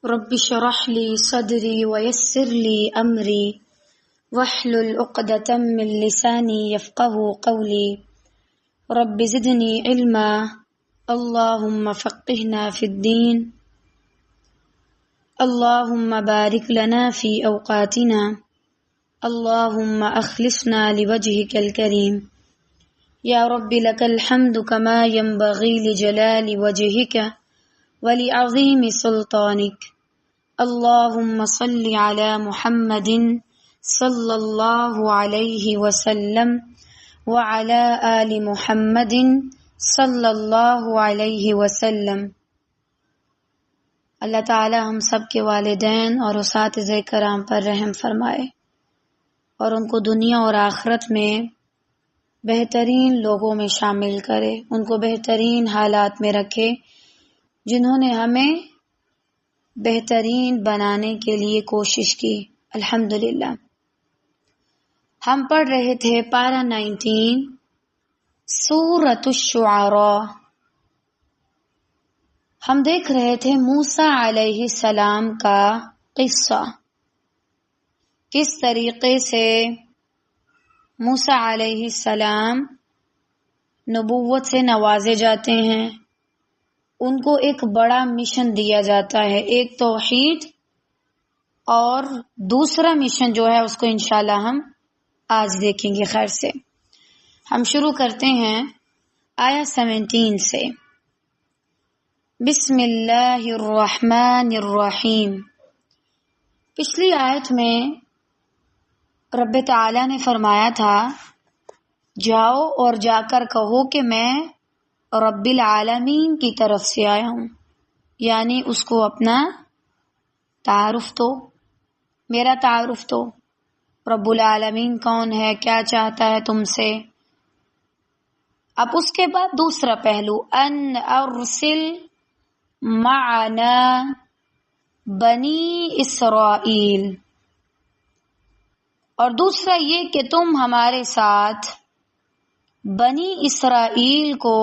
رب اشرح لي صدري ويسر لي أمري واحلل عقدة من لساني يفقهوا قولي رب زدني علما اللهم فقهنا في الدين اللهم بارك لنا في أوقاتنا اللهم أخلصنا لوجهك الكريم يا رب لك الحمد كما ينبغي لجلال وجهك ولعظيم سلطانك اللهم صل على محمد صلی اللہ علیہ وسلم وعلى آل محمد صلی اللہ علیہ وسلم۔ اللہ تعالی ہم سب کے والدین اور اساتذہ کرام پر رحم فرمائے اور ان کو دنیا اور آخرت میں بہترین لوگوں میں شامل کرے، ان کو بہترین حالات میں رکھے جنہوں نے ہمیں بہترین بنانے کے لیے کوشش کی۔ الحمدللہ ہم پڑھ رہے تھے پارہ 19 سورۃ الشعراء۔ ہم دیکھ رہے تھے موسیٰ علیہ السلام کا قصہ، کس طریقے سے موسیٰ علیہ السلام نبوت سے نوازے جاتے ہیں، ان کو ایک بڑا مشن دیا جاتا ہے، ایک توحید، اور دوسرا مشن جو ہے اس کو انشاءاللہ ہم آج دیکھیں گے خیر سے۔ ہم شروع کرتے ہیں آیت 17 سے۔ بسم اللہ الرحمن الرحیم۔ پچھلی آیت میں رب تعالی نے فرمایا تھا جاؤ اور جا کر کہو کہ میں رب العالمین کی طرف سے آیا ہوں، یعنی اس کو اپنا تعارف دو، میرا تعارف دو، رب العالمین کون ہے، کیا چاہتا ہے تم سے۔ اب اس کے بعد دوسرا پہلو، ان ارسل معنا بنی اسرائیل، اور دوسرا یہ کہ تم ہمارے ساتھ بنی اسرائیل کو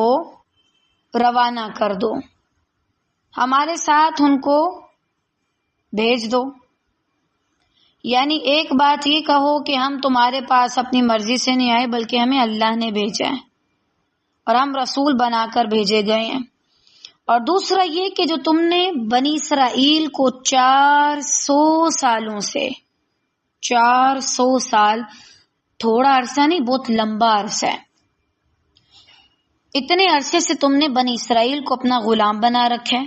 روانہ کر دو، ہمارے ساتھ ان کو بھیج دو۔ یعنی ایک بات یہ کہو کہ ہم تمہارے پاس اپنی مرضی سے نہیں آئے بلکہ ہمیں اللہ نے بھیجا ہے اور ہم رسول بنا کر بھیجے گئے ہیں۔ اور دوسرا یہ کہ جو تم نے بنی اسرائیل کو 400 سالوں سے، 400 سال تھوڑا عرصہ نہیں، بہت لمبا عرصہ ہے، اتنے عرصے سے تم نے بنی اسرائیل کو اپنا غلام بنا رکھا ہے،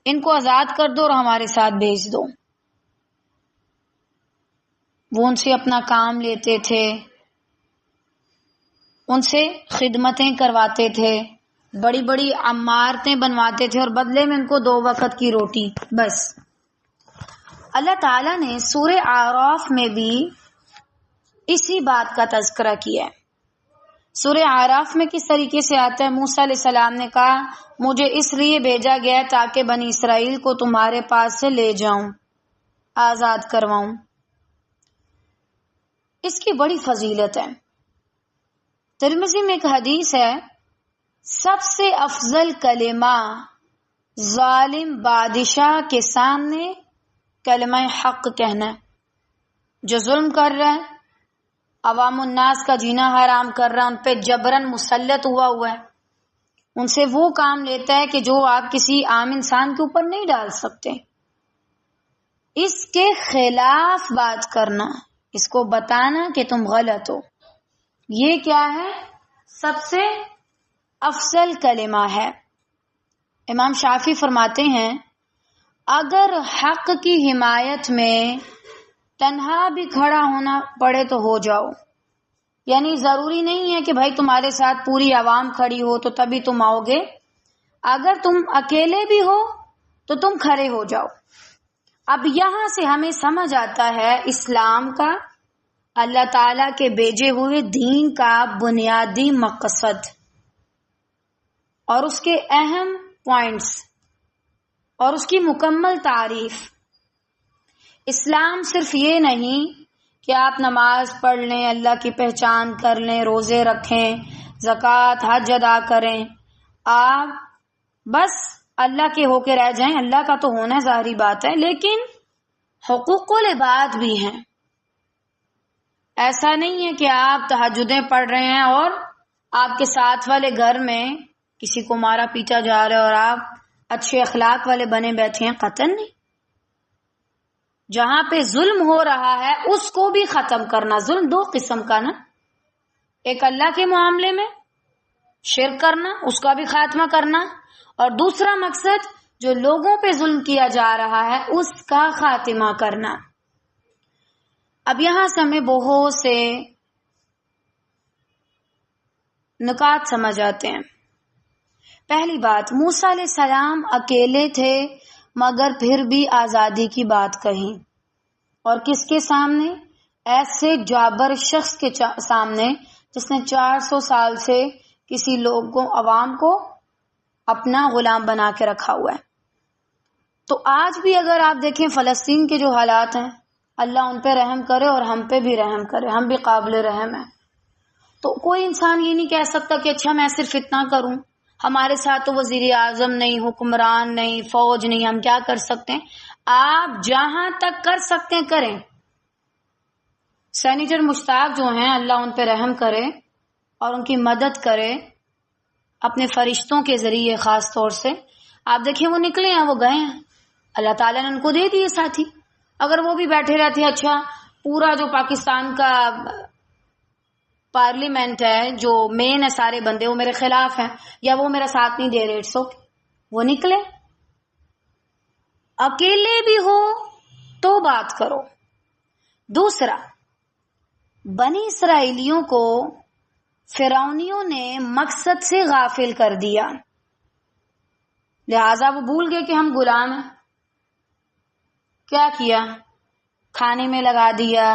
ان کو آزاد کر دو اور ہمارے ساتھ بھیج دو۔ وہ ان سے اپنا کام لیتے تھے، ان سے خدمتیں کرواتے تھے، بڑی بڑی عمارتیں بنواتے تھے اور بدلے میں ان کو 2 وقت کی روٹی بس۔ اللہ تعالیٰ نے سورہ اعراف میں بھی اسی بات کا تذکرہ کیا ہے۔ سورہ اعراف میں کس طریقے سے آتا ہے، موسیٰ علیہ السلام نے کہا مجھے اس لیے بھیجا گیا تاکہ بنی اسرائیل کو تمہارے پاس سے لے جاؤں، آزاد کرواؤں۔ اس کی بڑی فضیلت ہے۔ ترمذی میں ایک حدیث ہے، سب سے افضل کلمہ ظالم بادشاہ کے سامنے کلمہ حق کہنا ہے۔ جو ظلم کر رہا ہے، عوام الناس کا جینا حرام کر رہا ہے، ان پہ جبرن مسلط ہوا ہے، ان سے وہ کام لیتا ہے کہ جو آپ کسی عام انسان کے اوپر نہیں ڈال سکتے، اس کے خلاف بات کرنا، اس کو بتانا کہ تم غلط ہو، یہ کیا ہے، سب سے افضل کلمہ ہے۔ امام شافعی فرماتے ہیں اگر حق کی حمایت میں تنہا بھی کھڑا ہونا پڑے تو ہو جاؤ، یعنی ضروری نہیں ہے کہ بھائی تمہارے ساتھ پوری عوام کھڑی ہو تو تبھی تم آؤ گے، اگر تم اکیلے بھی ہو تو تم کھڑے ہو جاؤ۔ اب یہاں سے ہمیں سمجھ آتا ہے اسلام کا، اللہ تعالیٰ کے بھیجے ہوئے دین کا بنیادی مقصد اور اس کے اہم پوائنٹس اور اس کی مکمل تعریف۔ اسلام صرف یہ نہیں کہ آپ نماز پڑھ لیں، اللہ کی پہچان کر لیں، روزے رکھیں، زکوٰۃ حج ادا کریں، آپ بس اللہ کے ہو کے رہ جائیں، اللہ کا تو ہونا ظاہری بات ہے، لیکن حقوق العباد بھی ہیں. ایسا نہیں ہے کہ آپ تہجدیں پڑھ رہے ہیں اور آپ کے ساتھ والے گھر میں کسی کو مارا پیٹا جا رہا ہے اور آپ اچھے اخلاق والے بنے بیٹھے ہیں. قطعاً نہیں. جہاں پہ ظلم ہو رہا ہے اس کو بھی ختم کرنا. ظلم دو قسم کا نا، ایک اللہ کے معاملے میں شرک کرنا، اس کا بھی خاتمہ کرنا، اور دوسرا مقصد جو لوگوں پہ ظلم کیا جا رہا ہے اس کا خاتمہ کرنا. اب یہاں سے ہمیں بہت سے نکات سمجھ آتے ہیں. پہلی بات، موسیٰ علیہ السلام اکیلے تھے مگر پھر بھی آزادی کی بات کہی، اور کس کے سامنے؟ ایسے جابر شخص کے سامنے جس نے 400 سال سے کسی لوگوں عوام کو اپنا غلام بنا کے رکھا ہوا ہے. تو آج بھی اگر آپ دیکھیں فلسطین کے جو حالات ہیں، اللہ ان پہ رحم کرے اور ہم پہ بھی رحم کرے، ہم بھی قابل رحم ہیں. تو کوئی انسان یہ نہیں کہہ سکتا کہ اچھا میں صرف اتنا کروں، ہمارے ساتھ تو وزیر اعظم نہیں، حکمران نہیں، فوج نہیں، ہم کیا کر سکتے ہیں؟ آپ جہاں تک کر سکتے ہیں کریں. سینیٹر مشتاق جو ہیں، اللہ ان پہ رحم کرے اور ان کی مدد کرے اپنے فرشتوں کے ذریعے. خاص طور سے آپ دیکھیں وہ نکلے ہیں، وہ گئے ہیں، اللہ تعالیٰ نے ان کو دے دیے ساتھی. اگر وہ بھی بیٹھے رہتے ہیں اچھا پورا جو پاکستان کا پارلیمنٹ ہے، جو مین ہے، سارے بندے وہ میرے خلاف ہیں یا وہ میرا ساتھ نہیں دے رہے، اٹس اوکے، وہ نکلے. اکیلے بھی ہو تو بات کرو. دوسرا، بنی اسرائیلیوں کو فرعونیوں نے مقصد سے غافل کر دیا، لہذا وہ بھول گئے کہ ہم غلام ہیں. کیا کیا؟ کھانے میں لگا دیا،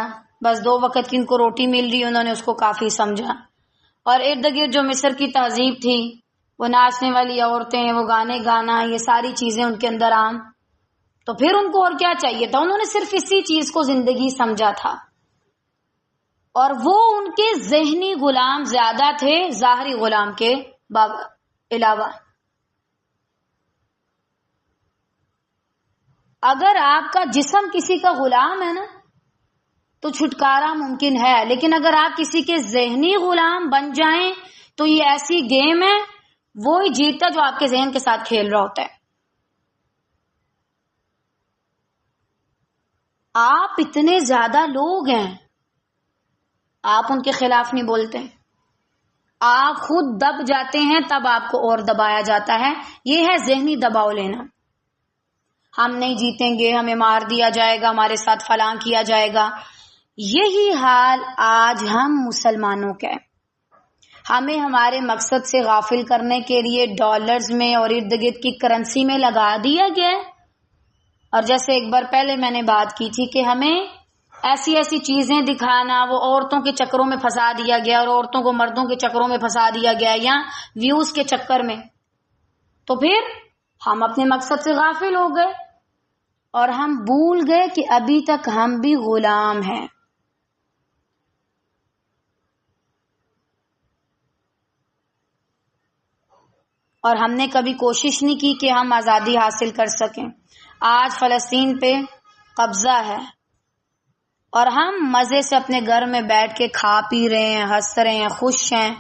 بس 2 وقت کی ان کو روٹی مل رہی، انہوں نے اس کو کافی سمجھا. اور ارد گرد جو مصر کی تہذیب تھی، وہ ناچنے والی عورتیں، وہ گانے گانا، یہ ساری چیزیں ان کے اندر عام. تو پھر ان کو اور کیا چاہیے تھا؟ انہوں نے صرف اسی چیز کو زندگی سمجھا تھا، اور وہ ان کے ذہنی غلام زیادہ تھے ظاہری غلام کے علاوہ. اگر آپ کا جسم کسی کا غلام ہے نا تو چھٹکارا ممکن ہے، لیکن اگر آپ کسی کے ذہنی غلام بن جائیں تو یہ ایسی گیم ہے، وہی جیتا جو آپ کے ذہن کے ساتھ کھیل رہا ہوتا ہے. آپ اتنے زیادہ لوگ ہیں، آپ ان کے خلاف نہیں بولتے، آپ خود دب جاتے ہیں، تب آپ کو اور دبایا جاتا ہے. یہ ہے ذہنی دباؤ لینا. ہم نہیں جیتیں گے، ہمیں مار دیا جائے گا، ہمارے ساتھ فلاں کیا جائے گا. یہی حال آج ہم مسلمانوں کا ہے. ہمیں ہمارے مقصد سے غافل کرنے کے لیے ڈالرز میں اور ارد گرد کی کرنسی میں لگا دیا گیا ہے. اور جیسے ایک بار پہلے میں نے بات کی تھی کہ ہمیں ایسی ایسی چیزیں دکھانا، وہ عورتوں کے چکروں میں پھنسا دیا گیا، اور عورتوں کو مردوں کے چکروں میں پھنسا دیا گیا، یا ویوز کے چکر میں. تو پھر ہم اپنے مقصد سے غافل ہو گئے اور ہم بھول گئے کہ ابھی تک ہم بھی غلام ہیں. اور ہم نے کبھی کوشش نہیں کی کہ ہم آزادی حاصل کر سکیں. آج فلسطین پہ قبضہ ہے اور ہم مزے سے اپنے گھر میں بیٹھ کے کھا پی رہے ہیں، ہنس رہے ہیں، خوش ہیں.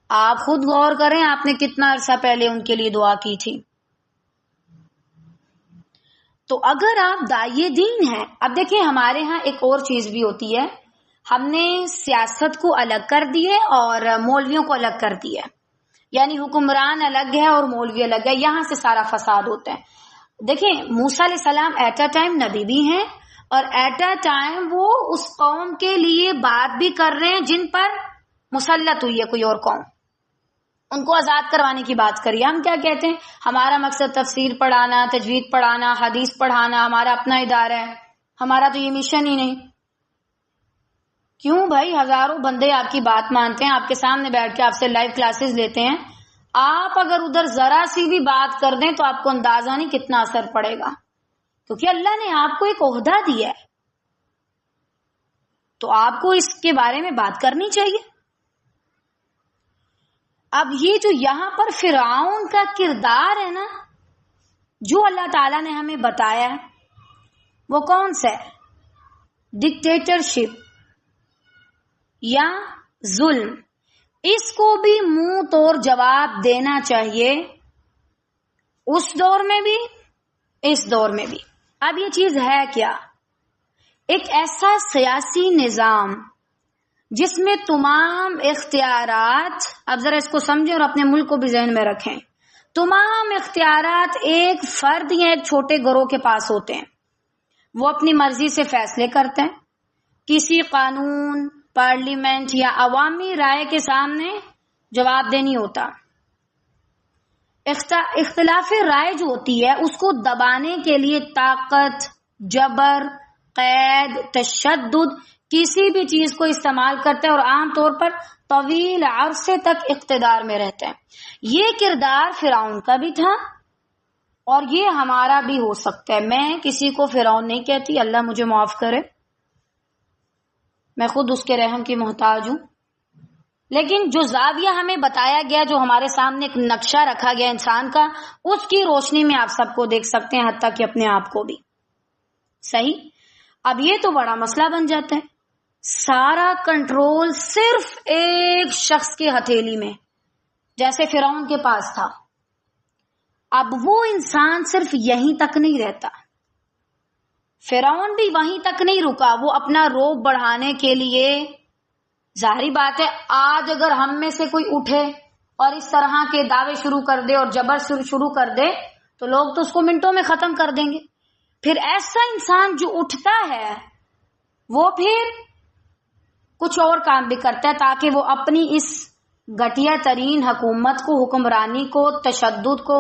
آپ خود غور کریں، آپ نے کتنا عرصہ پہلے ان کے لیے دعا کی تھی. تو اگر آپ داعیے دین ہیں، اب دیکھیں ہمارے ہاں ایک اور چیز بھی ہوتی ہے، ہم نے سیاست کو الگ کر دی ہے اور مولویوں کو الگ کر دی ہے. یعنی حکمران الگ ہے اور مولوی الگ ہے، یہاں سے سارا فساد ہوتا ہے. دیکھیں موسیٰ علیہ السلام ایٹ اے ٹائم نبی بھی ہیں، اور ایٹ اے ٹائم وہ اس قوم کے لیے بات بھی کر رہے ہیں جن پر مسلط ہوئی ہے کوئی اور قوم، ان کو آزاد کروانے کی بات کریے. ہم کیا کہتے ہیں؟ ہمارا مقصد تفسیر پڑھانا، تجوید پڑھانا، حدیث پڑھانا، ہمارا اپنا ادارہ ہے، ہمارا تو یہ مشن ہی نہیں. کیوں بھائی؟ ہزاروں بندے آپ کی بات مانتے ہیں، آپ کے سامنے بیٹھ کے آپ سے لائیو کلاسز لیتے ہیں. آپ اگر ادھر ذرا سی بھی بات کر دیں تو آپ کو اندازہ نہیں کتنا اثر پڑے گا، کیونکہ اللہ نے آپ کو ایک عہدہ دیا ہے، تو آپ کو اس کے بارے میں بات کرنی چاہیے. اب یہ جو یہاں پر فرعون کا کردار ہے نا، جو اللہ تعالیٰ نے ہمیں بتایا ہے وہ کون سا ہے؟ ڈکٹیٹرشپ یا ظلم. اس کو بھی منہ توڑ جواب دینا چاہیے، اس دور میں بھی اس دور میں بھی. اب یہ چیز ہے کیا؟ ایک ایسا سیاسی نظام جس میں تمام اختیارات، اب ذرا اس کو سمجھیں اور اپنے ملک کو بھی ذہن میں رکھیں، تمام اختیارات ایک فرد یا ایک چھوٹے گروہ کے پاس ہوتے ہیں. وہ اپنی مرضی سے فیصلے کرتے ہیں، کسی قانون، پارلیمنٹ یا عوامی رائے کے سامنے جواب دہ نہیں ہوتا. اختلاف رائے جو ہوتی ہے اس کو دبانے کے لیے طاقت، جبر، قید، تشدد، کسی بھی چیز کو استعمال کرتا ہے اور عام طور پر طویل عرصے تک اقتدار میں رہتا ہے. یہ کردار فرعون کا بھی تھا اور یہ ہمارا بھی ہو سکتا ہے. میں کسی کو فرعون نہیں کہتی، اللہ مجھے معاف کرے، میں خود اس کے رحم کی محتاج ہوں. لیکن جو زاویہ ہمیں بتایا گیا، جو ہمارے سامنے ایک نقشہ رکھا گیا انسان کا، اس کی روشنی میں آپ سب کو دیکھ سکتے ہیں، حتیٰ کہ اپنے آپ کو بھی. صحیح. اب یہ تو بڑا مسئلہ بن جاتا ہے، سارا کنٹرول صرف ایک شخص کی ہتھیلی میں، جیسے فرعون کے پاس تھا. اب وہ انسان صرف یہیں تک نہیں رہتا، فرعون بھی وہیں تک نہیں رکا. وہ اپنا روب بڑھانے کے لیے، ظاہری بات ہے آج اگر ہم میں سے کوئی اٹھے اور اس طرح کے دعوے شروع کر دے اور جبر شروع کر دے تو لوگ تو اس کو منٹوں میں ختم کر دیں گے. پھر ایسا انسان جو اٹھتا ہے وہ پھر کچھ اور کام بھی کرتا ہے تاکہ وہ اپنی اس گھٹیا ترین حکومت کو، حکمرانی کو، تشدد کو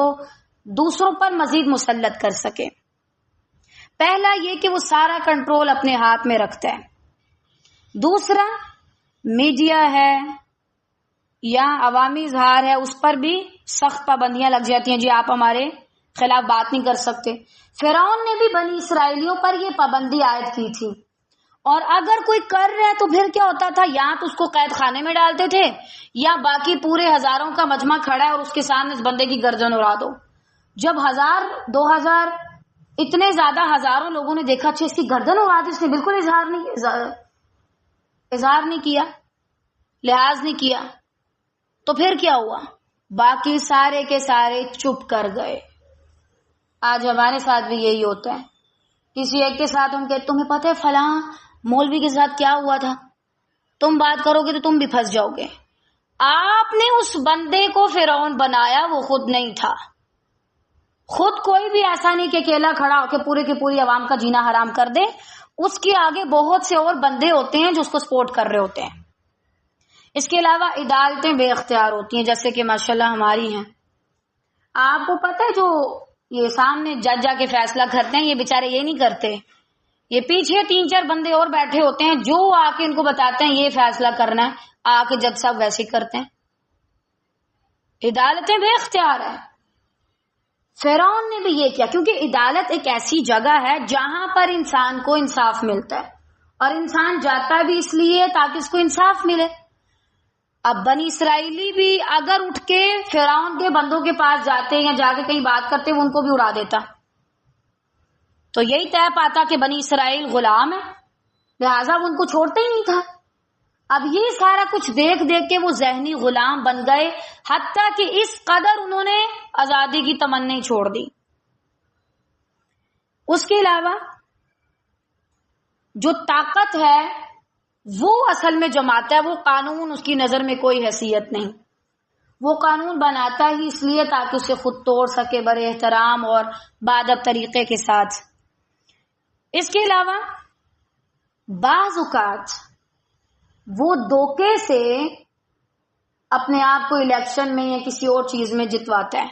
دوسروں پر مزید مسلط کر سکے. پہلا یہ کہ وہ سارا کنٹرول اپنے ہاتھ میں رکھتا ہے. دوسرا میڈیا ہے یا عوامی اظہار ہے، اس پر بھی سخت پابندیاں لگ جاتی ہیں. جی آپ ہمارے خلاف بات نہیں کر سکتے. فرعون نے بھی بنی اسرائیلیوں پر یہ پابندی عائد کی تھی، اور اگر کوئی کر رہا ہے تو پھر کیا ہوتا تھا، یا تو اس کو قید خانے میں ڈالتے تھے یا باقی پورے ہزاروں کا مجمع کھڑا ہے اور اس کے سامنے اس بندے کی گردن اڑا دو. جب 1000 2000 اتنے زیادہ ہزاروں لوگوں نے دیکھا اچھا اس کی گردن اڑا دی، اس نے بالکل اظہار نہیں کیا، لحاظ نہیں کیا، تو پھر کیا ہوا، باقی سارے کے سارے چپ کر گئے. آج ہمارے ساتھ بھی یہی ہوتا ہے. کسی ایک کے ساتھ ہم کہتے تمہیں پتہ ہے فلاں مولوی کے ساتھ کیا ہوا تھا، تم بات کرو گے تو تم بھی پھنس جاؤ گے. آپ نے اس بندے کو فرعون بنایا، وہ خود نہیں تھا. خود کوئی بھی ایسا نہیں کہ اکیلا کھڑا ہو کے پورے کی پوری عوام کا جینا حرام کر دے. اس کے آگے بہت سے اور بندے ہوتے ہیں جو اس کو سپورٹ کر رہے ہوتے ہیں. اس کے علاوہ عدالتیں بے اختیار ہوتی ہیں، جیسے کہ ماشاءاللہ ہماری ہیں. آپ کو پتہ ہے جو یہ سامنے جج جا کے فیصلہ کرتے ہیں، یہ بیچارے یہ نہیں کرتے، یہ پیچھے 3-4 بندے اور بیٹھے ہوتے ہیں جو آ کے ان کو بتاتے ہیں یہ فیصلہ کرنا ہے. آ کے جج صاحب ویسے ہی کرتے ہیں. عدالتیں بے اختیار ہے. فرعون نے بھی یہ کیا، کیونکہ عدالت ایک ایسی جگہ ہے جہاں پر انسان کو انصاف ملتا ہے، اور انسان جاتا بھی اس لیے تاکہ اس کو انصاف ملے. اب بنی اسرائیلی بھی اگر اٹھ کے فرعون کے بندوں کے پاس جاتے یا جا کے کہیں بات کرتے وہ ان کو بھی اڑا دیتا، تو یہی طے پاتا کہ بنی اسرائیل غلام ہے، لہٰذا وہ ان کو چھوڑتا ہی نہیں تھا. اب یہ سارا کچھ دیکھ دیکھ کے وہ ذہنی غلام بن گئے، حتیٰ کہ اس قدر انہوں نے آزادی کی تمنا چھوڑ دی. اس کے علاوہ جو طاقت ہے وہ اصل میں جماتا ہے، وہ قانون اس کی نظر میں کوئی حیثیت نہیں. وہ قانون بناتا ہی اس لیے تاکہ اسے خود توڑ سکے بڑے احترام اور بادب طریقے کے ساتھ. اس کے علاوہ بعض اوقات وہ دھوکے سے اپنے آپ کو الیکشن میں یا کسی اور چیز میں جتواتا ہے.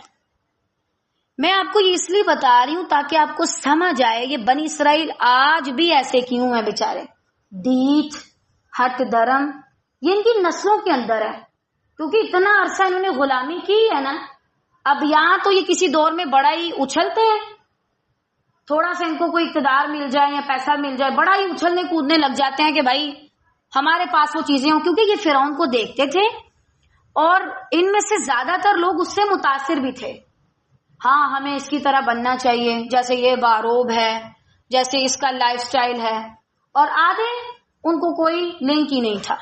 میں آپ کو یہ اس لیے بتا رہی ہوں تاکہ آپ کو سمجھ آئے یہ بنی اسرائیل آج بھی ایسے کیوں ہیں بیچارے. ڈیٹ ہٹ درم یہ ان کی نسلوں کے اندر ہے، کیونکہ اتنا عرصہ انہوں نے غلامی کی ہے نا. اب یہاں تو یہ کسی دور میں بڑا ہی اچھلتے ہیں، تھوڑا سا ان کو کوئی اقتدار مل جائے یا پیسہ مل جائے بڑا ہی اچھلنے کودنے لگ جاتے ہیں کہ بھائی ہمارے پاس وہ چیزیں ہوں. کیونکہ یہ فرعون کو دیکھتے تھے اور ان میں سے زیادہ تر لوگ اس سے متاثر بھی تھے. ہاں ہمیں اس کی طرح بننا چاہیے، جیسے یہ باروب ہے، جیسے اس کا لائف سٹائل ہے، اور آدھے ان کو کوئی لنک ہی نہیں تھا.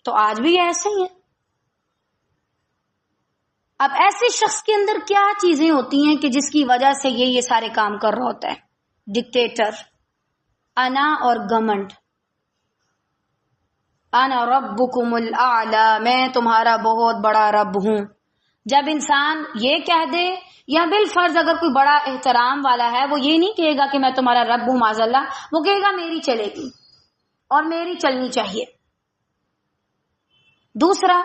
تو آج بھی ایسے ہی ہے. اب ایسے شخص کے اندر کیا چیزیں ہوتی ہیں کہ جس کی وجہ سے یہ سارے کام کر رہا ہوتا ہے؟ ڈکٹیٹر، انا اور گمنڈ. انا ربکم الاعلی، میں تمہارا بہت بڑا رب ہوں. جب انسان یہ کہہ دے، یا بالفرض اگر کوئی بڑا احترام والا ہے، وہ یہ نہیں کہے گا کہ میں تمہارا رب ہوں معاذ اللہ، وہ کہے گا میری چلے گی اور میری چلنی چاہیے. دوسرا،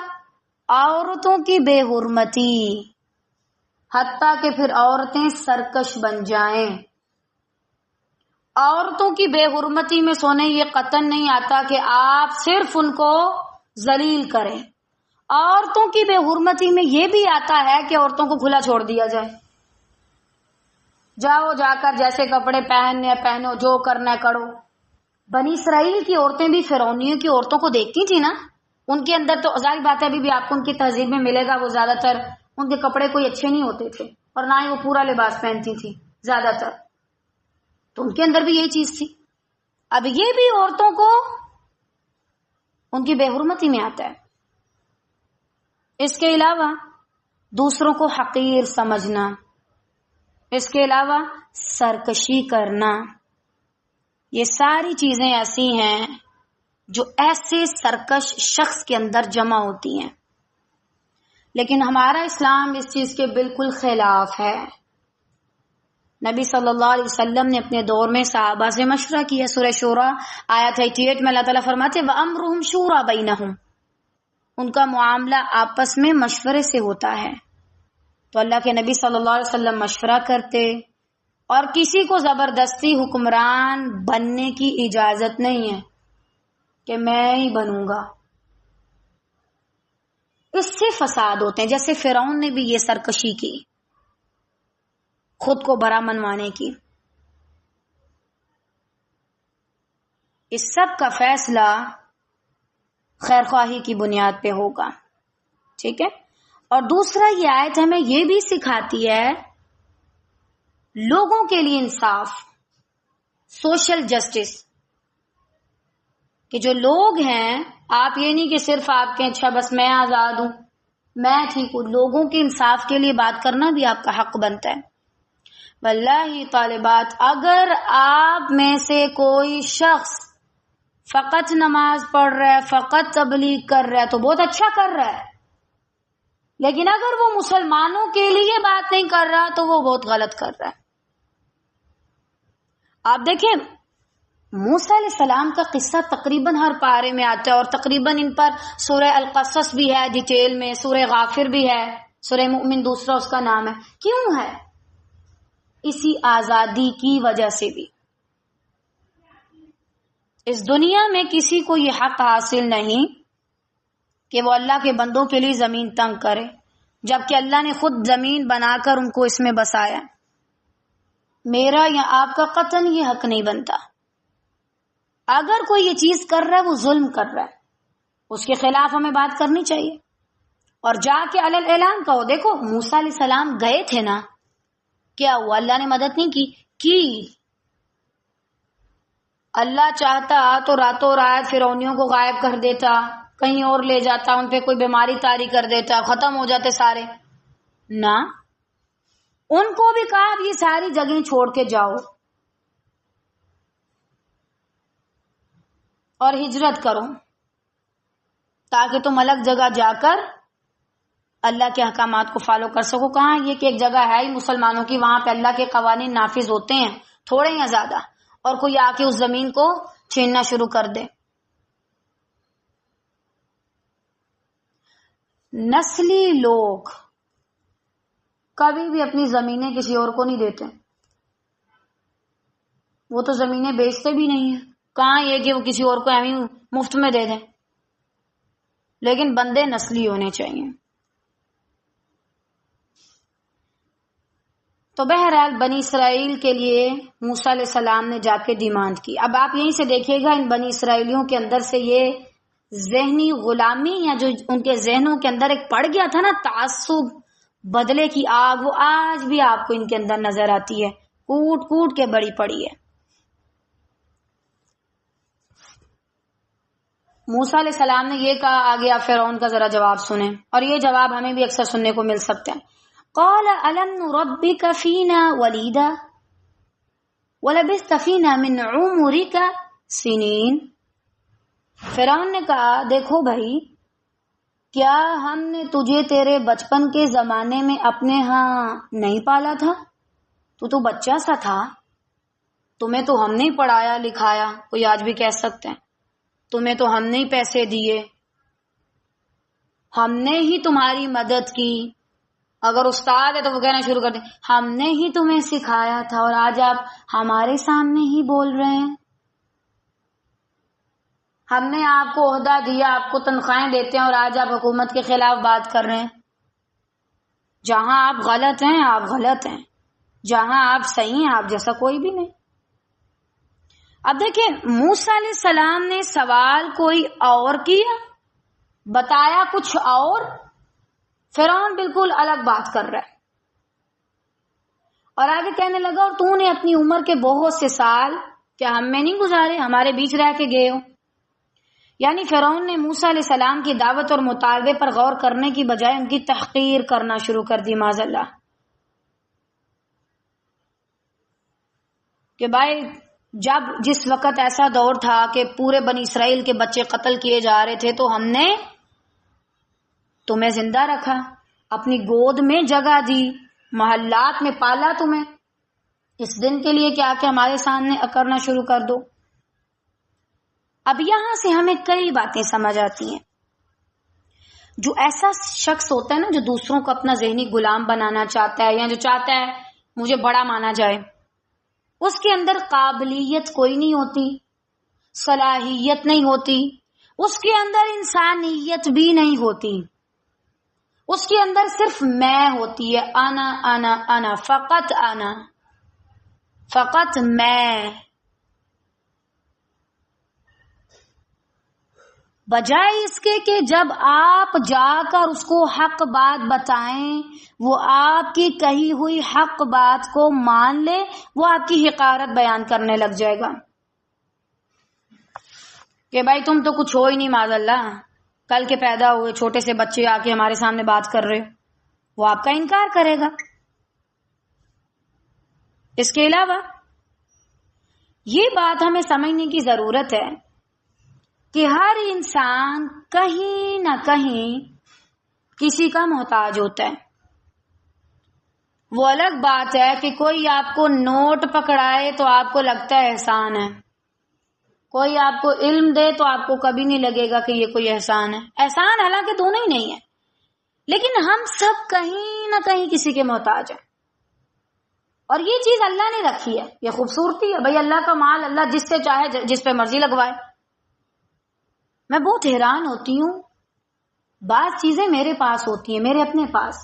عورتوں کی بے حرمتی، حتیٰ کہ پھر عورتیں سرکش بن جائیں. عورتوں کی بے حرمتی میں سونے یہ قطن نہیں آتا کہ آپ صرف ان کو ذلیل کریں. عورتوں کی بے حرمتی میں یہ بھی آتا ہے کہ عورتوں کو کھلا چھوڑ دیا جائے، جاؤ جا کر جیسے کپڑے پہننے پہنو، جو کرنا کرو. بنی اسرائیل کی عورتیں بھی فرعونیوں کی عورتوں کو دیکھتی تھی نا، ان کے اندر تو ظاہر بات ہے، ابھی بھی آپ کو ان کی تہذیب میں ملے گا، وہ زیادہ تر ان کے کپڑے کوئی اچھے نہیں ہوتے تھے، اور نہ ہی وہ پورا لباس پہنتی تھی زیادہ تر. تو ان کے اندر بھی یہی چیز تھی. اب یہ بھی عورتوں کو ان کی بے حرمتی میں آتا ہے. اس کے علاوہ دوسروں کو حقیر سمجھنا، اس کے علاوہ سرکشی کرنا، یہ ساری چیزیں ایسی ہیں جو ایسے سرکش شخص کے اندر جمع ہوتی ہیں. لیکن ہمارا اسلام اس چیز کے بالکل خلاف ہے. نبی صلی اللہ علیہ وسلم نے اپنے دور میں صحابہ سے مشورہ کیا. سورہ شورى آیت 88 میں اللہ تعالیٰ فرماتے وَأَمْرُهُمْ شُورَى بَيْنَهُمْ، ان کا معاملہ آپس میں مشورے سے ہوتا ہے. تو اللہ کے نبی صلی اللہ علیہ وسلم مشورہ کرتے، اور کسی کو زبردستی حکمران بننے کی اجازت نہیں ہے کہ میں ہی بنوں گا. اس سے فساد ہوتے ہیں. جیسے فرعون نے بھی یہ سرکشی کی، خود کو بڑا منوانے کی. اس سب کا فیصلہ خیرخواہی کی بنیاد پہ ہوگا. ٹھیک ہے. اور دوسرا، یہ آیت ہمیں یہ بھی سکھاتی ہے لوگوں کے لیے انصاف، سوشل جسٹس، کہ جو لوگ ہیں، آپ یہ نہیں کہ صرف آپ کے اچھا بس میں آزاد ہوں، میں ٹھیک ہوں. لوگوں کے انصاف کے لیے بات کرنا بھی آپ کا حق بنتا ہے. واللہ طالبات، اگر آپ میں سے کوئی شخص فقط نماز پڑھ رہا ہے، فقط تبلیغ کر رہا ہے، تو بہت اچھا کر رہا ہے. لیکن اگر وہ مسلمانوں کے لیے بات نہیں کر رہا تو وہ بہت غلط کر رہا ہے. آپ دیکھیں موسیٰ علیہ السلام کا قصہ تقریباً ہر پارے میں آتا ہے، اور تقریباً ان پر سورہ القصص بھی ہے ڈیٹیل میں، سورہ غافر بھی ہے، سورہ مؤمن دوسرا اس کا نام ہے. کیوں ہے؟ اسی آزادی کی وجہ سے بھی. اس دنیا میں کسی کو یہ حق حاصل نہیں کہ وہ اللہ کے بندوں کے لیے زمین تنگ کرے، جبکہ اللہ نے خود زمین بنا کر ان کو اس میں بسایا. میرا یا آپ کا قطعاً یہ حق نہیں بنتا. اگر کوئی یہ چیز کر رہا ہے، وہ ظلم کر رہا ہے، اس کے خلاف ہمیں بات کرنی چاہیے، اور جا کے علی اعلان کہو. دیکھو موسیٰ علیہ السلام گئے تھے نا، کیا ہوا؟ اللہ نے مدد نہیں کی. اللہ چاہتا تو راتوں رات فرعونیوں کو غائب کر دیتا، کہیں اور لے جاتا، ان پہ کوئی بیماری طاری کر دیتا، ختم ہو جاتے سارے. نہ، ان کو بھی کہا اب یہ ساری جگہیں چھوڑ کے جاؤ اور ہجرت کرو، تاکہ تم الگ جگہ جا کر اللہ کے احکامات کو فالو کر سکو. کہاں یہ کہ ایک جگہ ہے ہی مسلمانوں کی، وہاں پہ اللہ کے قوانین نافذ ہوتے ہیں، تھوڑے یا زیادہ، اور کوئی آ کے اس زمین کو چھیننا شروع کر دے. نسلی لوگ کبھی بھی اپنی زمینیں کسی اور کو نہیں دیتے، وہ تو زمینیں بیچتے بھی نہیں ہیں. کہاں یہ کہ وہ کسی اور کو ایویں مفت میں دے دیں. لیکن بندے نسلی ہونے چاہیے. تو بہرحال بنی اسرائیل کے لیے موسیٰ علیہ السلام نے جا کے ڈیمانڈ کی. اب آپ یہیں سے دیکھیے گا ان بنی اسرائیلیوں کے اندر سے یہ ذہنی غلامی، یا جو ان کے ذہنوں کے اندر ایک پڑ گیا تھا نا تعصب، بدلے کی آگ وہ آج بھی آپ کو ان کے اندر نظر آتی ہے، کوٹ کوٹ کے بڑی پڑی ہے۔ موسیٰ علیہ السلام نے یہ کہا، آگے آپ فرعون کا ذرا جواب سنیں، اور یہ جواب ہمیں بھی اکثر سننے کو مل سکتے ہیں۔ قال الم نربک فینا ولیدا ولبثت فینا من عمرک سنین۔ فرعون نے کہا، دیکھو بھائی، کیا ہم نے تجھے تیرے بچپن کے زمانے میں اپنے ہاں نہیں پالا تھا؟ تو بچہ سا تھا، تمہیں تو ہم نے پڑھایا لکھایا، کوئی آج بھی کہہ سکتے ہیں، تمہیں تو ہم نے پیسے دیے، ہم نے ہی تمہاری مدد کی۔ اگر استاد ہے تو وہ کہنا شروع کر دیں، ہم نے ہی تمہیں سکھایا تھا، اور آج آپ ہمارے سامنے ہی بول رہے ہیں۔ ہم نے آپ کو عہدہ دیا، آپ کو تنخواہیں دیتے ہیں، اور آج آپ حکومت کے خلاف بات کر رہے ہیں۔ جہاں آپ غلط ہیں آپ غلط ہیں، جہاں آپ صحیح ہیں آپ جیسا کوئی بھی نہیں۔ اب دیکھیں، موسیٰ علیہ السلام نے سوال کوئی اور کیا، بتایا کچھ اور، فرعون بالکل الگ بات کر رہا ہے، اور آگے کہنے لگا، اور تو نے اپنی عمر کے بہت سے سال کیا ہم میں نہیں گزارے، ہمارے بیچ رہ کے گئے ہو؟ یعنی فرعون نے موسیٰ علیہ السلام کی دعوت اور مطالبے پر غور کرنے کی بجائے ان کی تحقیر کرنا شروع کر دی، معاذ اللہ، کہ بھائی جس وقت ایسا دور تھا کہ پورے بنی اسرائیل کے بچے قتل کیے جا رہے تھے، تو ہم نے تمہیں زندہ رکھا، اپنی گود میں جگہ دی، محلات میں پالا تمہیں، اس دن کے لیے کیا کہ ہمارے سامنے اکرنا شروع کر دو۔ اب یہاں سے ہمیں کئی باتیں سمجھ آتی ہیں۔ جو ایسا شخص ہوتا ہے نا، جو دوسروں کو اپنا ذہنی غلام بنانا چاہتا ہے، یا جو چاہتا ہے مجھے بڑا مانا جائے، اس کے اندر قابلیت کوئی نہیں ہوتی، صلاحیت نہیں ہوتی، اس کے اندر انسانیت بھی نہیں ہوتی، اس کے اندر صرف میں ہوتی ہے، انا انا انا، فقط میں، بجائے اس کے کہ جب آپ جا کر اس کو حق بات بتائیں، وہ آپ کی کہی ہوئی حق بات کو مان لے، وہ آپ کی حقارت بیان کرنے لگ جائے گا کہ بھائی تم تو کچھ ہو ہی نہیں، معاذ اللہ، کل کے پیدا ہوئے چھوٹے سے بچے آ کے ہمارے سامنے بات کر رہے، وہ آپ کا انکار کرے گا۔ اس کے علاوہ یہ بات ہمیں سمجھنے کی ضرورت ہے کہ ہر انسان کہیں نہ کہیں کسی کا محتاج ہوتا ہے۔ وہ الگ بات ہے کہ کوئی آپ کو نوٹ پکڑائے تو آپ کو لگتا ہے احسان ہے، کوئی آپ کو علم دے تو آپ کو کبھی نہیں لگے گا کہ یہ کوئی احسان ہے۔ احسان حالانکہ دونوں ہی نہیں ہے، لیکن ہم سب کہیں نہ کہیں کسی کے محتاج ہیں، اور یہ چیز اللہ نے رکھی ہے، یہ خوبصورتی ہے، بھائی اللہ کا مال اللہ جس سے چاہے جس پہ مرضی لگوائے۔ میں بہت حیران ہوتی ہوں، بعض چیزیں میرے پاس ہوتی ہیں، میرے اپنے پاس،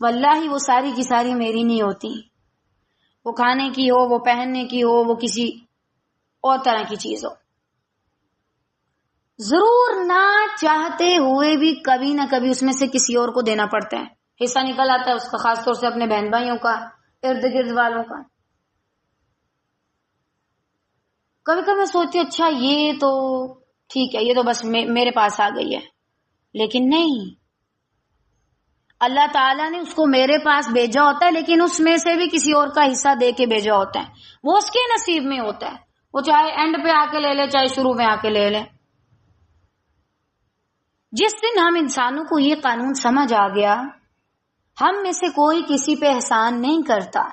واللہ وہ ساری کی ساری میری نہیں ہوتی، وہ کھانے کی ہو، وہ پہننے کی ہو، وہ کسی اور طرح کی چیز ہو، ضرور نہ چاہتے ہوئے بھی کبھی نہ کبھی اس میں سے کسی اور کو دینا پڑتا ہے، حصہ نکل آتا ہے اس کا، خاص طور سے اپنے بہن بھائیوں کا، ارد گرد والوں کا۔ کبھی کبھی میں سوچتی ہوں اچھا یہ تو ٹھیک ہے، یہ تو بس میرے پاس آ گئی ہے، لیکن نہیں، اللہ تعالیٰ نے اس کو میرے پاس بھیجا ہوتا ہے، لیکن اس میں سے بھی کسی اور کا حصہ دے کے بھیجا ہوتا ہے، وہ اس کے نصیب میں ہوتا ہے، وہ چاہے اینڈ پہ آ کے لے لے چاہے شروع میں آ کے لے لے۔ جس دن ہم انسانوں کو یہ قانون سمجھ آ گیا، ہم میں سے کوئی کسی پہ احسان نہیں کرتا،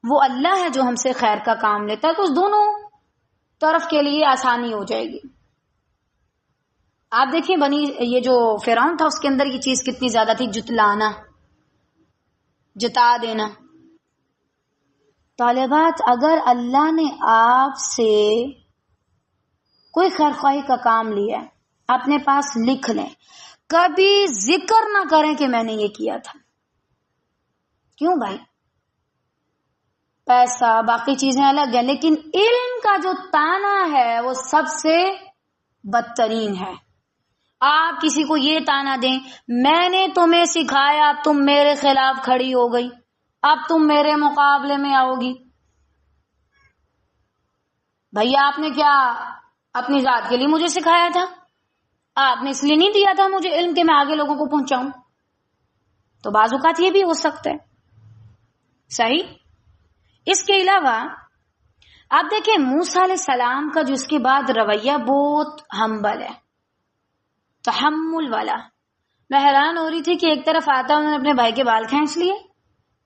وہ اللہ ہے جو ہم سے خیر کا کام لیتا ہے، تو اس دونوں طرف کے لیے آسانی ہو جائے گی۔ آپ دیکھیں یہ جو فرعون تھا اس کے اندر یہ چیز کتنی زیادہ تھی، جتلانا، جتا دینا۔ طالبات، اگر اللہ نے آپ سے کوئی خیرخواہی کا کام لیا ہے، اپنے پاس لکھ لیں، کبھی ذکر نہ کریں کہ میں نے یہ کیا تھا۔ کیوں بھائی؟ پیسہ باقی چیزیں الگ ہیں، لیکن علم کا جو تانا ہے وہ سب سے بدترین ہے، آپ کسی کو یہ تانا دیں میں نے تمہیں سکھایا اب تم میرے خلاف کھڑی ہو گئی، اب تم میرے مقابلے میں آؤ گی. بھیا آپ نے کیا اپنی ذات کے لیے مجھے سکھایا تھا؟ آپ نے اس لیے نہیں دیا تھا مجھے علم کہ میں آگے لوگوں کو پہنچاؤں. تو بعض اوقات یہ بھی ہو سکتا ہے. صحیح. اس کے علاوہ آپ دیکھیں موسیٰ علیہ السلام کا جو اس کے بعد رویہ بہت ہمبل ہے، تحمل والا. میں حیران ہو رہی تھی کہ ایک طرف آتا انہوں نے اپنے بھائی کے بال کھینچ لیے،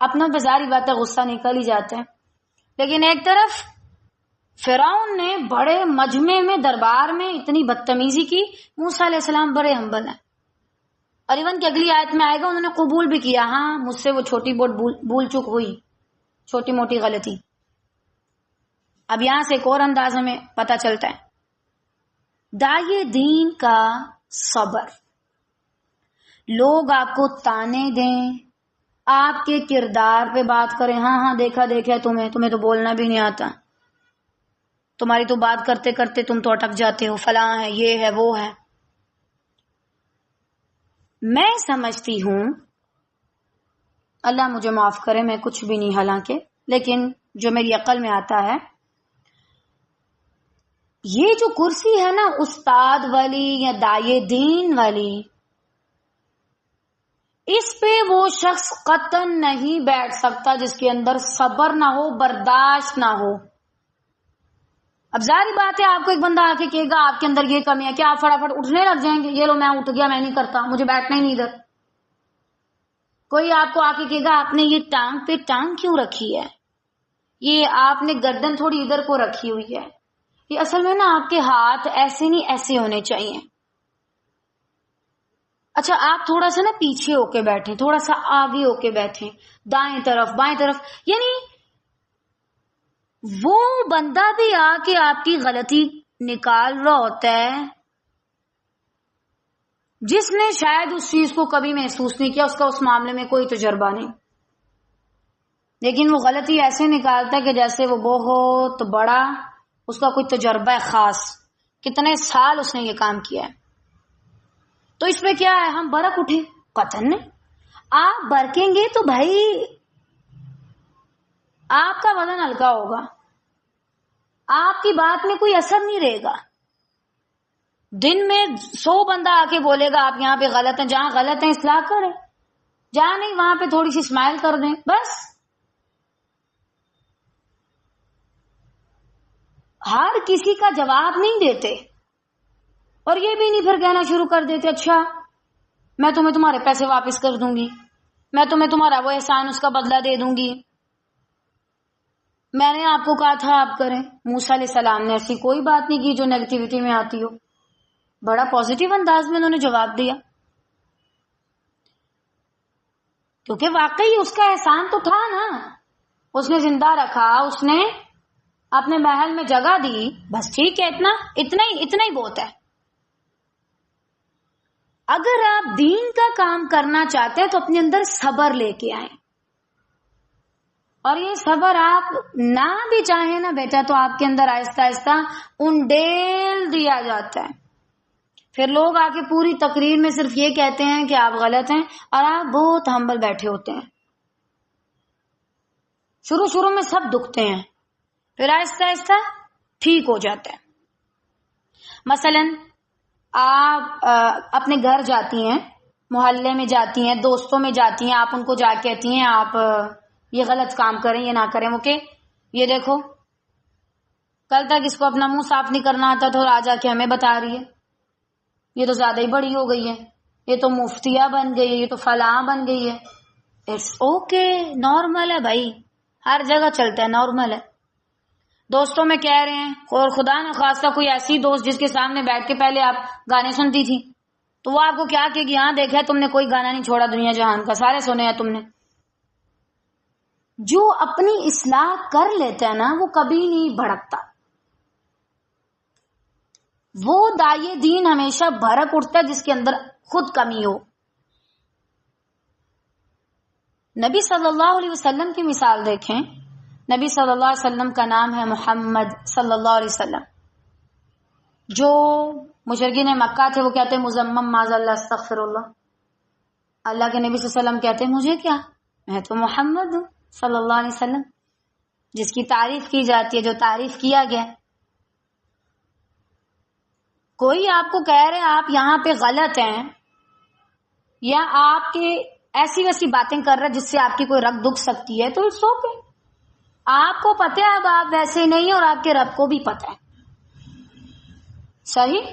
اپنا بازاری بات ہے غصہ نکل ہی جاتا ہے، لیکن ایک طرف فرعون نے بڑے مجمع میں دربار میں اتنی بدتمیزی کی. موسیٰ علیہ السلام بڑے ہمبل ہیں، اور ایون کہ اگلی آیت میں آئے گا انہوں نے قبول بھی کیا ہاں مجھ سے وہ چھوٹی بہت بھول چک ہوئی، چھوٹی موٹی غلطی. اب یہاں سے ایک اور انداز ہمیں پتہ چلتا ہے داعی دین کا صبر. لوگ آپ کو تانے دیں، آپ کے کردار پہ بات کریں، ہاں دیکھا تمہیں تو بولنا بھی نہیں آتا، تمہاری تو بات کرتے کرتے تم تو اٹک جاتے ہو، فلاں ہے یہ ہے وہ ہے. میں سمجھتی ہوں، اللہ مجھے معاف کرے میں کچھ بھی نہیں حالانکہ، لیکن جو میری عقل میں آتا ہے یہ جو کرسی ہے نا استاد والی یا داعی دین والی، اس پہ وہ شخص قطعاً نہیں بیٹھ سکتا جس کے اندر صبر نہ ہو، برداشت نہ ہو. اب ظاہری بات ہے آپ کو ایک بندہ آ کے کہے گا آپ کے اندر یہ کمی ہے، کیا آپ فٹافٹ اٹھنے لگ جائیں گے؟ یہ لو میں اٹھ گیا، میں نہیں کرتا، مجھے بیٹھنا ہی نہیں ادھر. کوئی آپ کو آ کے کہے گا آپ نے یہ ٹانگ پہ ٹانگ کیوں رکھی ہے، یہ آپ نے گردن تھوڑی ادھر کو رکھی ہوئی ہے، یہ اصل میں نا آپ کے ہاتھ ایسے نہیں ایسے ہونے چاہیے. اچھا آپ تھوڑا سا نا پیچھے ہو کے بیٹھیں، تھوڑا سا آگے ہو کے بیٹھیں، دائیں طرف بائیں طرف. یعنی وہ بندہ بھی آ کے آپ کی غلطی نکال رہا ہوتا ہے جس نے شاید اس چیز کو کبھی محسوس نہیں کیا، اس کا اس معاملے میں کوئی تجربہ نہیں، لیکن وہ غلطی ایسے نکالتا ہے کہ جیسے وہ بہت بڑا اس کا کوئی تجربہ ہے خاص، کتنے سال اس نے یہ کام کیا ہے. تو اس پہ کیا ہے ہم برک اٹھے؟ قطعاً نہیں. آپ برکیں گے تو بھائی آپ کا وزن ہلکا ہوگا، آپ کی بات میں کوئی اثر نہیں رہے گا. دن میں 100 بندہ آ کے بولے گا آپ یہاں پہ غلط ہیں، جہاں غلط ہیں اصلاح کریں، جہاں نہیں وہاں پہ تھوڑی سی اسمائل کر دیں بس. ہر کسی کا جواب نہیں دیتے، اور یہ بھی نہیں پھر کہنا شروع کر دیتے اچھا میں تمہیں تمہارے پیسے واپس کر دوں گی، میں تمہیں تمہارا وہ احسان اس کا بدلہ دے دوں گی، میں نے آپ کو کہا تھا آپ کریں. موسیٰ علیہ السلام نے ایسی کوئی بات نہیں کی جو نیگیٹیوٹی میں آتی ہو، بڑا پازیٹیو انداز میں انہوں نے جواب دیا، کیونکہ واقعی اس کا احسان تو تھا نا، اس نے زندہ رکھا، اس نے اپنے محل میں جگہ دی، بس ٹھیک ہے، اتنا ہی بہت ہے. اگر آپ دین کا کام کرنا چاہتے ہیں تو اپنے اندر صبر لے کے آئیں، اور یہ صبر آپ نہ بھی چاہیں نا بیٹا تو آپ کے اندر آہستہ آہستہ انڈیل دیا جاتا ہے. پھر لوگ آ کے پوری تقریر میں صرف یہ کہتے ہیں کہ آپ غلط ہیں، اور آپ بہت ہمبل بیٹھے ہوتے ہیں. شروع میں سب دکھتے ہیں، پھر آہستہ آہستہ ٹھیک ہو جاتا ہے. مثلا آپ اپنے گھر جاتی ہیں، محلے میں جاتی ہیں، دوستوں میں جاتی ہیں، آپ ان کو جا کہتی ہیں آپ یہ غلط کام کریں، یہ نہ کریں، اوکے یہ دیکھو کل تک اس کو اپنا منہ صاف نہیں کرنا آتا تھا اور آج آ کے ہمیں بتا رہی ہے، یہ تو زیادہ ہی بڑی ہو گئی ہے، یہ تو مفتیہ بن گئی ہے، یہ تو فلاں بن گئی ہے. اٹس اوکے، نارمل ہے بھائی، ہر جگہ چلتا ہے، نارمل ہے. دوستوں میں کہہ رہے ہیں، اور خدا نہ خواستہ کوئی ایسی دوست جس کے سامنے بیٹھ کے پہلے آپ گانے سنتی تھی تو وہ آپ کو کیا کہ ہاں دیکھا تم نے کوئی گانا نہیں چھوڑا دنیا جہان کا، سارے سنے ہیں تم نے. جو اپنی اصلاح کر لیتا ہے نا وہ کبھی نہیں بھڑکتا، وہ داعی دین ہمیشہ بھڑک اٹھتا ہے جس کے اندر خود کمی ہو. نبی صلی اللہ علیہ وسلم کی مثال دیکھیں، نبی صلی اللہ علیہ وسلم کا نام ہے محمد صلی اللہ علیہ وسلم. جو مشرکین مکہ تھے وہ کہتے مزمم معاذ اللہ استغفر اللہ. اللہ کے نبی صلی اللہ علیہ وسلم کہتے مجھے کیا، میں تو محمد ہوں صلی اللہ علیہ وسلم، جس کی تعریف کی جاتی ہے، جو تعریف کیا گیا. کوئی آپ کو کہہ رہے آپ یہاں پہ غلط ہیں یا آپ کے ایسی ویسی باتیں کر رہے جس سے آپ کی کوئی رگ دکھ سکتی ہے تو اٹس اوکے. آپ کو پتہ ہے اب آپ ویسے نہیں اور آپ کے رب کو بھی پتہ ہے. صحیح.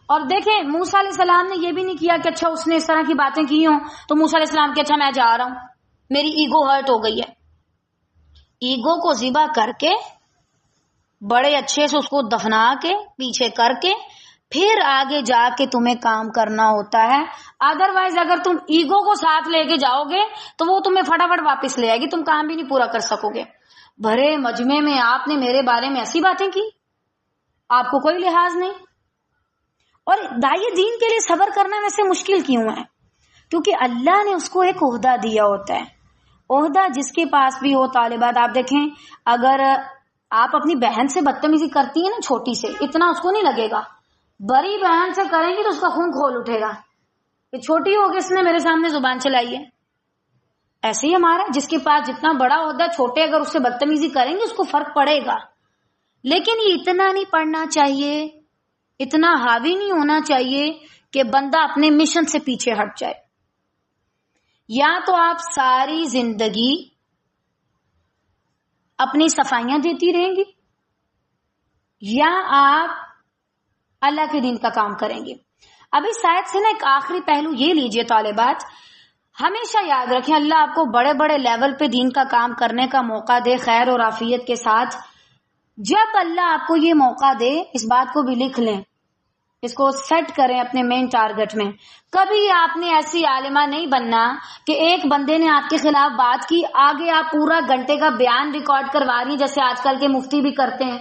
اور دیکھیں موسیٰ علیہ السلام نے یہ بھی نہیں کیا کہ اچھا اس نے اس طرح کی باتیں کی ہوں تو موسیٰ علیہ السلام کہ اچھا میں جا رہا ہوں، میری ایگو ہرٹ ہو گئی ہے. ایگو کو ذبح کر کے بڑے اچھے سے اس کو دفنا کے پیچھے کر کے پھر آگے جا کے تمہیں کام کرنا ہوتا ہے. ادروائز اگر تم ایگو کو ساتھ لے کے جاؤ گے تو وہ تمہیں فٹافٹ واپس لے آئے گی، تم کام بھی نہیں پورا کر سکو گے. بھرے مجمع میں آپ نے میرے بارے میں ایسی باتیں کی، آپ کو کوئی لحاظ نہیں. اور داعی دین کے لیے صبر کرنا ویسے مشکل کیوں ہے؟ کیونکہ اللہ نے اس کو ایک عہدہ دیا ہوتا ہے. عہدہ جس کے پاس بھی ہو. طالبات آپ دیکھیں، اگر آپ اپنی بہن سے بدتمیزی کرتی ہیں نا چھوٹی سے، اتنا اس کو نہیں لگے گا. بڑی بہن سے کریں گی تو اس کا خون کھول اٹھے گا کہ چھوٹی ہوگی اس نے میرے سامنے زبان چلائی ہے. ایسے ہی ہمارا جس کے پاس جتنا بڑا عہدہ، چھوٹے اگر اس سے بدتمیزی کریں گے اس کو فرق پڑے گا. لیکن یہ اتنا نہیں پڑنا چاہیے، اتنا حاوی نہیں ہونا چاہیے کہ بندہ اپنے مشن سے پیچھے ہٹ جائے. یا تو آپ ساری زندگی اپنی صفائیاں دیتی رہیں گی یا آپ اللہ کے دین کا کام کریں گے. ابھی شاید سے نا ایک آخری پہلو یہ لیجئے طالبات، ہمیشہ یاد رکھیں اللہ آپ کو بڑے بڑے لیول پہ دین کا کام کرنے کا موقع دے خیر اور عافیت کے ساتھ. جب اللہ آپ کو یہ موقع دے، اس بات کو بھی لکھ لیں، اس کو سیٹ کریں اپنے مین ٹارگٹ میں. کبھی آپ نے ایسی عالمہ نہیں بننا کہ ایک بندے نے آپ کے خلاف بات کی، آگے آپ پورا گھنٹے کا بیان ریکارڈ کروا رہی جیسے آج کل کے مفتی بھی کرتے ہیں،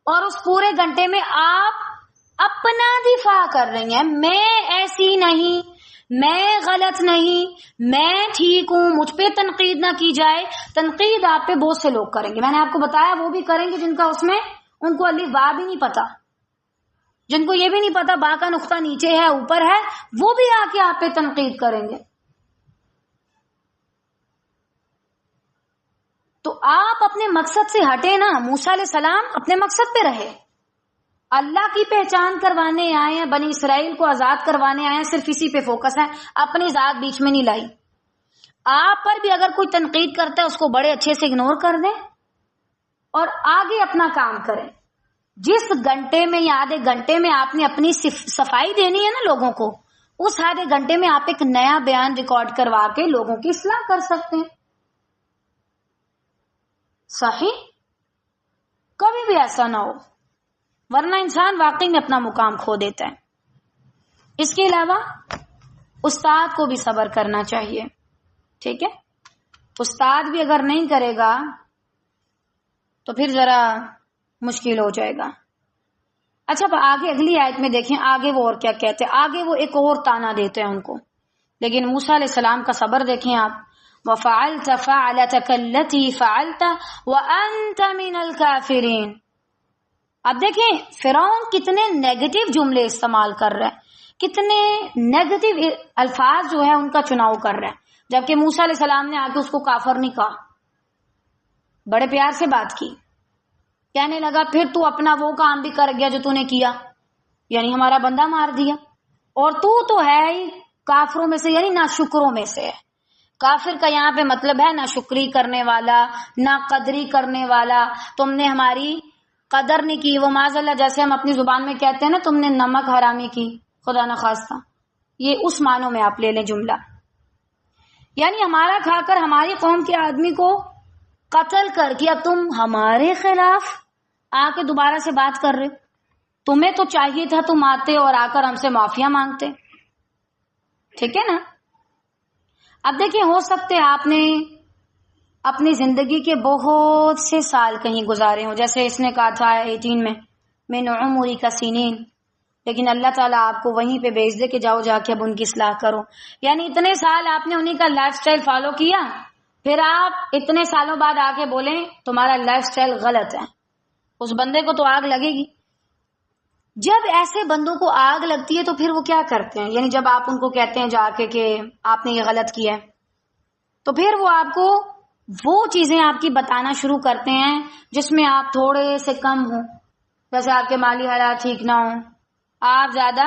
اور اس پورے گھنٹے میں آپ اپنا دفاع کر رہی ہیں. میں ایسی نہیں، میں غلط نہیں، میں ٹھیک ہوں، مجھ پہ تنقید نہ کی جائے. تنقید آپ پہ بہت سے لوگ کریں گے، میں نے آپ کو بتایا وہ بھی کریں گے جن کا اس میں ان کو الف با بھی نہیں پتا، جن کو یہ بھی نہیں پتا با کا نقطہ نیچے ہے اوپر ہے، وہ بھی آ کے آپ پہ تنقید کریں گے. تو آپ اپنے مقصد سے ہٹے نا. موسیٰ علیہ السلام اپنے مقصد پہ رہے، اللہ کی پہچان کروانے آئے ہیں، بنی اسرائیل کو آزاد کروانے آئے ہیں، صرف اسی پہ فوکس ہے، اپنی ذات بیچ میں نہیں لائی. آپ پر بھی اگر کوئی تنقید کرتا ہے اس کو بڑے اچھے سے اگنور کر دیں اور آگے اپنا کام کریں. جس گھنٹے میں یا آدھے گھنٹے میں آپ نے اپنی صفائی دینی ہے نا لوگوں کو، اس آدھے گھنٹے میں آپ ایک نیا بیان ریکارڈ کروا کے لوگوں کی اصلاح کر سکتے ہیں. صحیح. کبھی بھی ایسا نہ ہو، ورنہ انسان واقعی میں اپنا مقام کھو دیتا ہے. اس کے علاوہ استاد کو بھی صبر کرنا چاہیے. ٹھیک ہے، استاد بھی اگر نہیں کرے گا تو پھر ذرا مشکل ہو جائے گا. اچھا آگے اگلی آیت میں دیکھیں آگے وہ اور کیا کہتے ہیں. آگے وہ ایک اور تانا دیتے ہیں ان کو، لیکن موسیٰ علیہ السلام کا صبر دیکھیں آپ. وَفَعَلْتَ فَعْلَتَكَ الَّتِي فَعَلْتَ وَأَنْتَ مِنَ الْكَافِرِينَ. اب دیکھیں فرعون کتنے نیگیٹو جملے استعمال کر رہے ہیں، کتنے نیگیٹو الفاظ جو ہے ان کا چناؤ کر رہے ہیں، جبکہ موسیٰ علیہ السلام نے آ کے اس کو کافر نہیں کہا، بڑے پیار سے بات کی. کہنے لگا پھر تو اپنا وہ کام بھی کر گیا جو تو نے کیا، یعنی ہمارا بندہ مار دیا، اور تو ہے ہی کافروں میں سے، یعنی ناشکروں میں سے ہے. کافر کا یہاں پہ مطلب ہے نہ شکری کرنے والا، نہ قدری کرنے والا. تم نے ہماری قدر نہیں کی، وہ معاذ اللہ جیسے ہم اپنی زبان میں کہتے ہیں نا تم نے نمک حرامی کی، خدا نہ خواستہ، یہ اس معنوں میں آپ لے لیں جملہ. یعنی ہمارا کھا کر ہماری قوم کے آدمی کو قتل کر کے اب تم ہمارے خلاف آ کے دوبارہ سے بات کر رہے. تمہیں تو چاہیے تھا تم آتے اور آ کر ہم سے معافیا مانگتے. ٹھیک ہے نا. اب دیکھیں ہو سکتے آپ نے اپنی زندگی کے بہت سے سال کہیں گزارے ہوں، جیسے اس نے کہا تھا 18 میں من عمری کا سنین، لیکن اللہ تعالیٰ آپ کو وہیں پہ بھیج دے کہ جاؤ جا کے اب ان کی اصلاح کرو. یعنی اتنے سال آپ نے انہی کا لائف سٹائل فالو کیا، پھر آپ اتنے سالوں بعد آ کے بولیں تمہارا لائف سٹائل غلط ہے، اس بندے کو تو آگ لگے گی. جب ایسے بندوں کو آگ لگتی ہے تو پھر وہ کیا کرتے ہیں؟ یعنی جب آپ ان کو کہتے ہیں جا کے کہ آپ نے یہ غلط کیا ہے، تو پھر وہ آپ کو وہ چیزیں آپ کی بتانا شروع کرتے ہیں جس میں آپ تھوڑے سے کم ہوں، جیسے آپ کے مالی حالات ٹھیک نہ ہوں، آپ زیادہ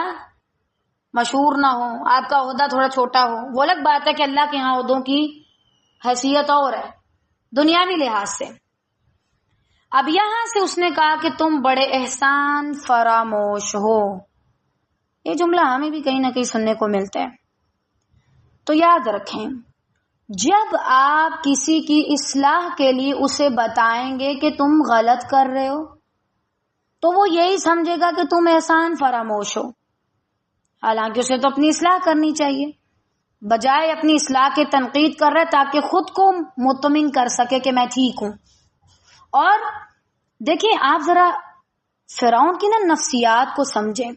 مشہور نہ ہو، آپ کا عہدہ تھوڑا چھوٹا ہو۔ وہ الگ بات ہے کہ اللہ کے ہاں عہدوں کی حیثیت اور ہے دنیاوی لحاظ سے۔ اب یہاں سے اس نے کہا کہ تم بڑے احسان فراموش ہو، یہ جملہ ہمیں بھی کہیں نہ کہیں سننے کو ملتا ہے۔ تو یاد رکھیں، جب آپ کسی کی اصلاح کے لیے اسے بتائیں گے کہ تم غلط کر رہے ہو تو وہ یہی سمجھے گا کہ تم احسان فراموش ہو، حالانکہ اسے تو اپنی اصلاح کرنی چاہیے، بجائے اپنی اصلاح کے تنقید کر رہے تاکہ خود کو مطمئن کر سکے کہ میں ٹھیک ہوں۔ اور دیکھیں، آپ ذرا فرعون کی نا نفسیات کو سمجھیں۔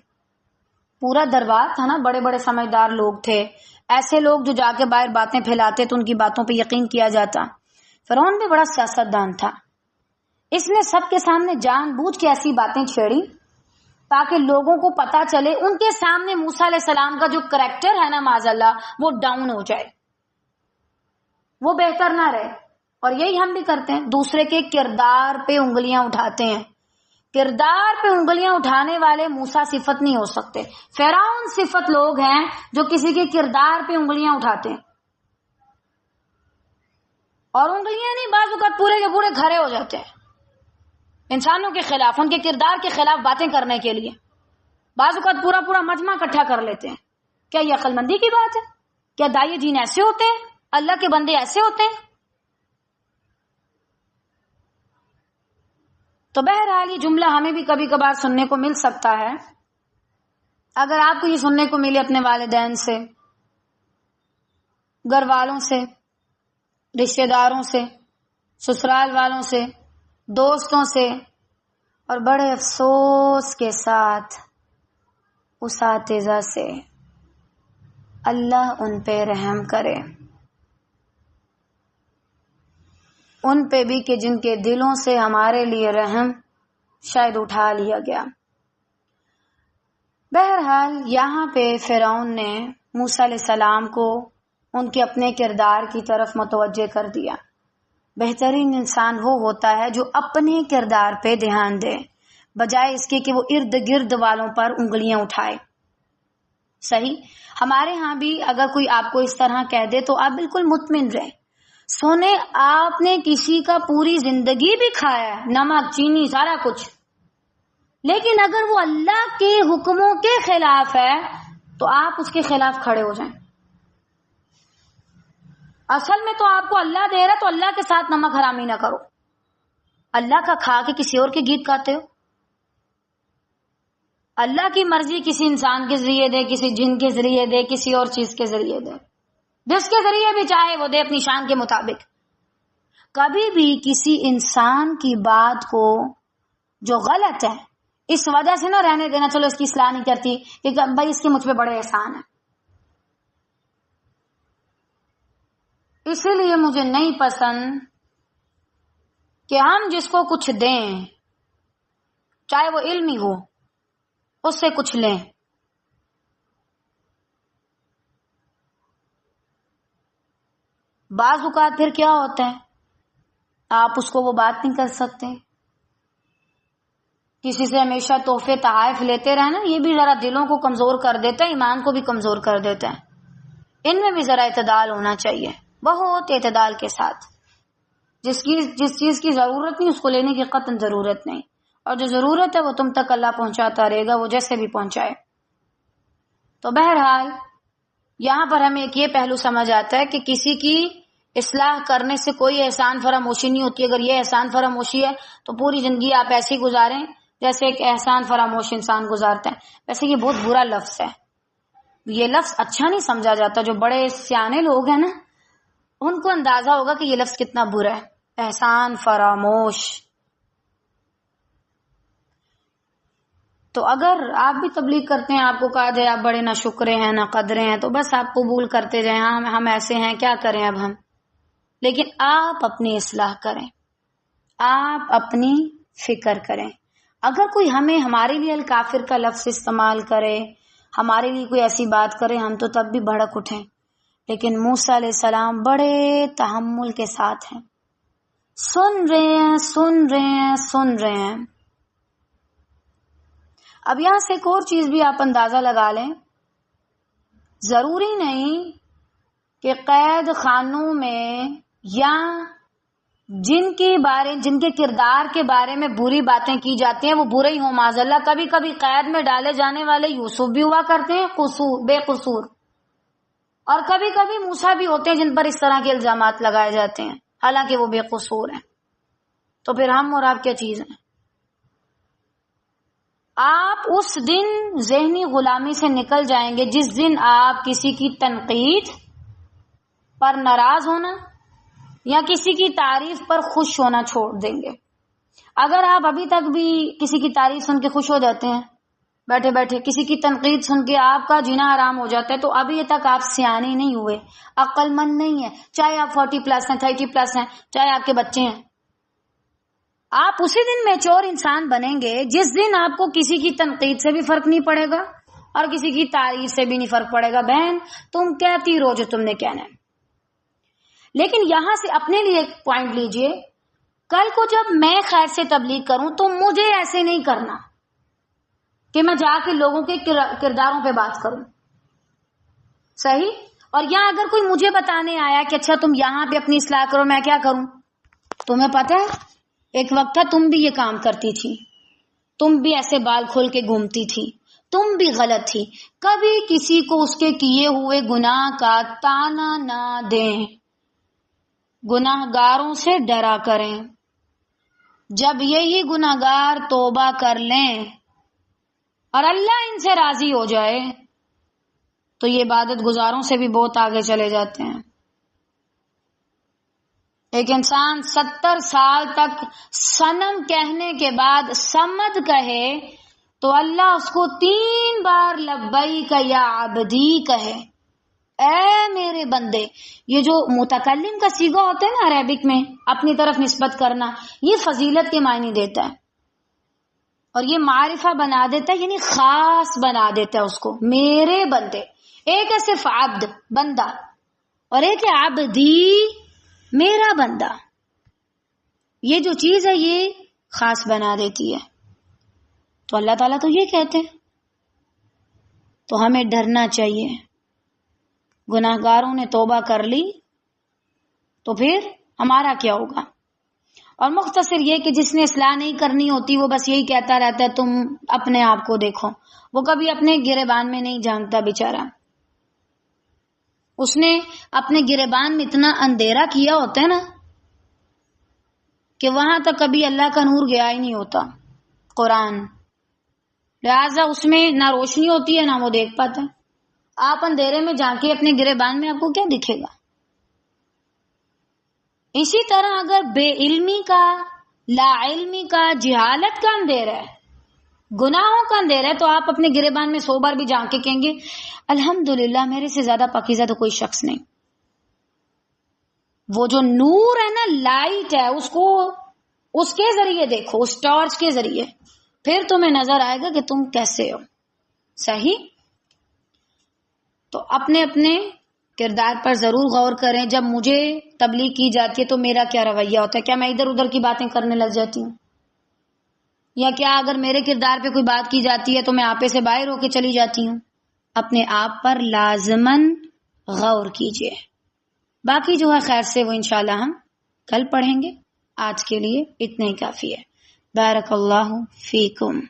پورا دربار تھا نا، بڑے بڑے سمجھدار لوگ تھے، ایسے لوگ جو جا کے باہر باتیں پھیلاتے تو ان کی باتوں پہ یقین کیا جاتا۔ فرعون بھی بڑا سیاستدان تھا، اس نے سب کے سامنے جان بوجھ کے ایسی باتیں چھیڑی تاکہ لوگوں کو پتا چلے، ان کے سامنے موسیٰ علیہ السلام کا جو کریکٹر ہے نا معاذ اللہ وہ ڈاؤن ہو جائے، وہ بہتر نہ رہے۔ اور یہی ہم بھی کرتے ہیں، دوسرے کے کردار پہ انگلیاں اٹھاتے ہیں۔ کردار پہ انگلیاں اٹھانے والے موسیٰ صفت نہیں ہو سکتے، فرعون صفت لوگ ہیں جو کسی کے کردار پہ انگلیاں اٹھاتے ہیں، اور انگلیاں نہیں، بعض اوقات پورے کے پورے کھڑے ہو جاتے ہیں انسانوں کے خلاف، ان کے کردار کے خلاف باتیں کرنے کے لیے۔ بعض اوقات پورا پورا مجمع اکٹھا کر لیتے ہیں۔ کیا یہ عقل مندی کی بات ہے؟ کیا داعی دین ایسے ہوتے ہیں؟ اللہ کے بندے ایسے ہوتے ہیں؟ تو بہرحال یہ جملہ ہمیں بھی کبھی کبھار سننے کو مل سکتا ہے۔ اگر آپ کو یہ سننے کو ملے اپنے والدین سے، گھر والوں سے، رشتہ داروں سے، سسرال والوں سے، دوستوں سے، اور بڑے افسوس کے ساتھ اساتذہ سے، اللہ ان پہ رحم کرے، ان پہ بھی کہ جن کے دلوں سے ہمارے لیے رحم شاید اٹھا لیا گیا۔ بہرحال یہاں پہ فرعون نے موسیٰ علیہ السلام کو ان کے اپنے کردار کی طرف متوجہ کر دیا۔ بہترین انسان وہ ہوتا ہے جو اپنے کردار پہ دھیان دے بجائے اس کے کہ وہ ارد گرد والوں پر انگلیاں اٹھائے۔ صحیح؟ ہمارے ہاں بھی اگر کوئی آپ کو اس طرح کہہ دے تو آپ بالکل مطمئن رہیں، سونے آپ نے کسی کا پوری زندگی بھی کھایا ہے، نمک چینی سارا کچھ، لیکن اگر وہ اللہ کے حکموں کے خلاف ہے تو آپ اس کے خلاف کھڑے ہو جائیں۔ اصل میں تو آپ کو اللہ دے رہا تو اللہ کے ساتھ نمک حرامی نہ کرو، اللہ کا کھا کے کسی اور کے گیت گاتے ہو۔ اللہ کی مرضی کسی انسان کے ذریعے دے، کسی جن کے ذریعے دے، کسی اور چیز کے ذریعے دے، جس کے ذریعے بھی چاہے وہ دے اپنی شان کے مطابق۔ کبھی بھی کسی انسان کی بات کو جو غلط ہے اس وجہ سے نہ رہنے دینا، چلو اس کی اصلاح نہیں کرتی کیونکہ بھائی اس کے مجھ پہ بڑے احسان ہیں، اسی لیے مجھے نہیں پسند کہ ہم جس کو کچھ دیں، چاہے وہ علمی ہو، اس سے کچھ لیں۔ بعض اوقات پھر کیا ہوتا ہے، آپ اس کو وہ بات نہیں کر سکتے، کسی سے ہمیشہ تحفے تحائف لیتے رہنا، یہ بھی ذرا دلوں کو کمزور کر دیتا ہے، ایمان کو بھی کمزور کر دیتا ہے۔ ان میں بھی ذرا اعتدال ہونا چاہیے، بہت اعتدال کے ساتھ۔ جس چیز کی ضرورت نہیں اس کو لینے کی قطعاً ضرورت نہیں، اور جو ضرورت ہے وہ تم تک اللہ پہنچاتا رہے گا، وہ جیسے بھی پہنچائے۔ تو بہرحال یہاں پر ہمیں ایک یہ پہلو سمجھ آتا ہے کہ کسی کی اصلاح کرنے سے کوئی احسان فراموشی نہیں ہوتی۔ اگر یہ احسان فراموشی ہے تو پوری زندگی آپ ایسی گزاریں جیسے ایک احسان فراموش انسان گزارتا ہے۔ ویسے یہ بہت برا لفظ ہے، یہ لفظ اچھا نہیں سمجھا جاتا۔ جو بڑے سیانے لوگ ہیں نا ان کو اندازہ ہوگا کہ یہ لفظ کتنا برا ہے، احسان فراموش۔ تو اگر آپ بھی تبلیغ کرتے ہیں، آپ کو کہا جائے آپ بڑے نہ شکرے ہیں نہ قدرے ہیں، تو بس آپ قبول کرتے جائیں، ہاں ہم ایسے ہیں، کیا کریں اب ہم۔ لیکن آپ اپنی اصلاح کریں، آپ اپنی فکر کریں، اگر کوئی ہمارے لیے الکافر کا لفظ استعمال کرے، ہمارے لیے کوئی ایسی بات کرے، ہم تو تب بھی بھڑک اٹھیں، لیکن موسیٰ علیہ السلام بڑے تحمل کے ساتھ ہیں، سن رہے ہیں. اب یہاں سے ایک اور چیز بھی آپ اندازہ لگا لیں، ضروری نہیں کہ قید خانوں میں یا جن کے کردار کے بارے میں بری باتیں کی جاتی ہیں وہ برے ہی ہوں معاذ اللہ. کبھی کبھی قید میں ڈالے جانے والے یوسف بھی ہوا کرتے ہیں بے قصور، اور کبھی کبھی موسیٰ بھی ہوتے ہیں جن پر اس طرح کے الزامات لگائے جاتے ہیں حالانکہ وہ بے قصور ہیں. تو پھر ہم اور آپ کیا چیز ہیں؟ آپ اس دن ذہنی غلامی سے نکل جائیں گے جس دن آپ کسی کی تنقید پر ناراض ہونا یا کسی کی تعریف پر خوش ہونا چھوڑ دیں گے. اگر آپ ابھی تک بھی کسی کی تعریف سن کے خوش ہو جاتے ہیں، بیٹھے بیٹھے کسی کی تنقید سن کے آپ کا جینا آرام ہو جاتا ہے، تو ابھی تک آپ سیانے نہیں ہوئے، عقل مند نہیں ہے. چاہے آپ 40+ ہیں، 30+ ہیں، چاہے آپ کے بچے ہیں، آپ اسی دن میچور انسان بنیں گے جس دن آپ کو کسی کی تنقید سے بھی فرق نہیں پڑے گا اور کسی کی تعریف سے بھی نہیں فرق پڑے گا. بہن تم کہتی رہو جو تم نے کہنا ہے. لیکن یہاں سے اپنے لیے ایک پوائنٹ لیجئے، کل کو جب میں خیر سے تبلیغ کروں تو مجھے ایسے نہیں کرنا کہ میں جا کے لوگوں کے کرداروں پہ بات کروں. صحیح؟ اور یہاں اگر کوئی مجھے بتانے آیا کہ اچھا تم یہاں پہ اپنی اصلاح کرو، میں کیا کروں؟ تمہیں پتہ ہے ایک وقت تھا تم بھی یہ کام کرتی تھی، تم بھی ایسے بال کھول کے گھومتی تھی، تم بھی غلط تھی. کبھی کسی کو اس کے کیے ہوئے گناہ کا تانا نہ دیں، گناہگاروں سے ڈرا کریں. جب یہی گناہگار توبہ کر لیں اور اللہ ان سے راضی ہو جائے تو یہ عبادت گزاروں سے بھی بہت آگے چلے جاتے ہیں. ایک انسان 70 سال تک صنم کہنے کے بعد صمد کہے تو اللہ اس کو 3 بار لبیک یا عبدی کہے، اے میرے بندے. یہ جو متکلم کا صیغہ ہوتا ہے نا عربک میں اپنی طرف نسبت کرنا، یہ فضیلت کے معنی دیتا ہے اور یہ معرفہ بنا دیتا ہے، یعنی خاص بنا دیتا ہے اس کو. میرے بندے، ایک ہے صرف عبد بندہ اور ایک ہے عبدی میرا بندہ. یہ جو چیز ہے یہ خاص بنا دیتی ہے. تو اللہ تعالیٰ تو یہ کہتے ہیں، تو ہمیں ڈرنا چاہیے. گناہگاروں نے توبہ کر لی تو پھر ہمارا کیا ہوگا؟ اور مختصر یہ کہ جس نے اصلاح نہیں کرنی ہوتی وہ بس یہی کہتا رہتا ہے تم اپنے آپ کو دیکھو. وہ کبھی اپنے گریبان میں نہیں جھانکتا بیچارہ. اس نے اپنے گریبان میں اتنا اندھیرا کیا ہوتا ہے نا کہ وہاں تک کبھی اللہ کا نور گیا ہی نہیں ہوتا، قرآن. لہذا اس میں نہ روشنی ہوتی ہے نہ وہ دیکھ پاتا ہے. آپ اندھیرے میں جھانکے اپنے گریبان میں آپ کو کیا دکھے گا؟ اسی طرح اگر بے علمی کا، لا علمی کا، جہالت کا اندھیرا ہے، گناہوں کا اندھیرا ہے، تو آپ اپنے گریبان میں 100 بار بھی جھانک کے کہیں گے الحمدللہ میرے سے زیادہ پاکیزہ تو کوئی شخص نہیں. وہ جو نور ہے نا، لائٹ ہے، اس کو اس کے ذریعے دیکھو، اس ٹارچ کے ذریعے، پھر تمہیں نظر آئے گا کہ تم کیسے ہو. صحیح؟ تو اپنے اپنے کردار پر ضرور غور کریں. جب مجھے تبلیغ کی جاتی ہے تو میرا کیا رویہ ہوتا ہے؟ کیا میں ادھر ادھر کی باتیں کرنے لگ جاتی ہوں؟ یا کیا اگر میرے کردار پہ کوئی بات کی جاتی ہے تو میں آپے سے باہر ہو کے چلی جاتی ہوں؟ اپنے آپ پر لازماً غور کیجیے. باقی جو ہے خیر سے وہ انشاءاللہ ہم کل پڑھیں گے. آج کے لیے اتنا ہی کافی ہے. بارک اللہ فیکم.